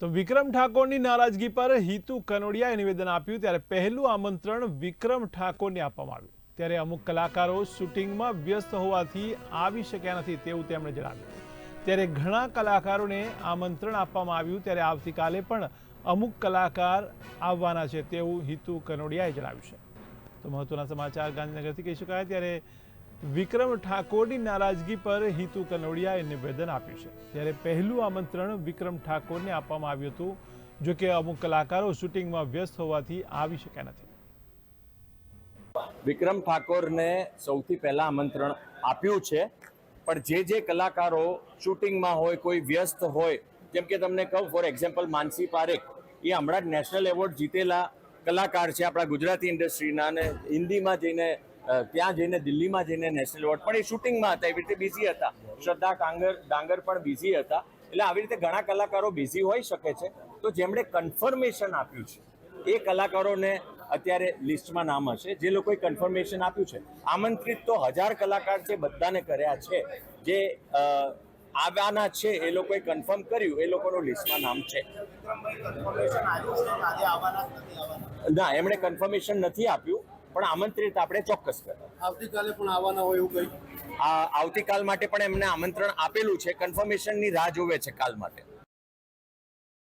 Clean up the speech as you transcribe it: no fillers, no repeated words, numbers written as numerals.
તો વિક્રમ ઠાકોરની નારાજગી પર હિતુ કનોડિયાએ નિવેદન આપ્યું ત્યારે પહેલું આમંત્રણ વિક્રમ ઠાકોરને આપવામાં આવ્યું ત્યારે અમુક કલાકારો શૂટિંગમાં વ્યસ્ત હોવાથી આવી શક્યા નથી તેવું તેમણે જણાવ્યું ત્યારે ઘણા કલાકારોને આમંત્રણ આપવામાં આવ્યું ત્યારે આવતીકાલે પણ અમુક કલાકાર આવવાના છે તેવું હિતુ કનોડિયાએ જણાવ્યું છે તો મહત્વના સમાચાર ગાંધીનગરથી કહી શકાય ત્યારે વિક્રમ ઠાકોરની નારાજગી પર હિતુ કનોડિયાએ નિવેદન આપ્યું છે ત્યારે પહેલું આમંત્રણ વિક્રમ ઠાકોરને આપવામાં આવ્યું હતું જો કે અમુક કલાકારો શૂટિંગમાં વ્યસ્ત હોવાથી આવી શક્યા નથી। વિક્રમ ઠાકોરને સૌથી પહેલા આમંત્રણ આપ્યું છે પણ જે કલાકારો શૂટિંગમાં હોય કોઈ વ્યસ્ત હોય જેમ કે તમને કહું ફોર એક્ઝામ્પલ માનસી પારેખ એ હમણાં જ નેશનલ એવોર્ડ જીતેલા કલાકાર છે આપણા ગુજરાતી ઇન્ડસ્ટ્રીના અને હિન્દીમાં જઈને ત્યાં જઈને દિલ્હીમાં જઈને નેશનલ એવોર્ડ પણ એ શૂટિંગમાં હતા એવી રીતે બિઝી હતા। શ્રદ્ધા ડાંગર પણ બિઝી હતા એટલે આવી રીતે ઘણા કલાકારો બિઝી હોઈ શકે છે તો જેમણે કન્ફર્મેશન આપ્યું છે એ કલાકારોને અત્યારે લિસ્ટમાં નામ હશે જે લોકોએ કન્ફર્મેશન આપ્યું છે। આમંત્રિત તો 1000 કલાકાર છે બધાને કર્યા છે જે આવવાના છે એ લોકોએ કન્ફર્મ કર્યું એ લોકોનું લિસ્ટમાં નામ છે। ના એમણે કન્ફર્મેશન નથી આપ્યું પણ આમંત્રિત આપણે ચોક્કસ કર્યા। આવતીકાલે પણ આવવાના હોય એવું કંઈ આવતીકાલ માટે પણ એમને આમંત્રણ આપેલું છે કન્ફર્મેશનની રાહ જોવે છે કાલ માટે।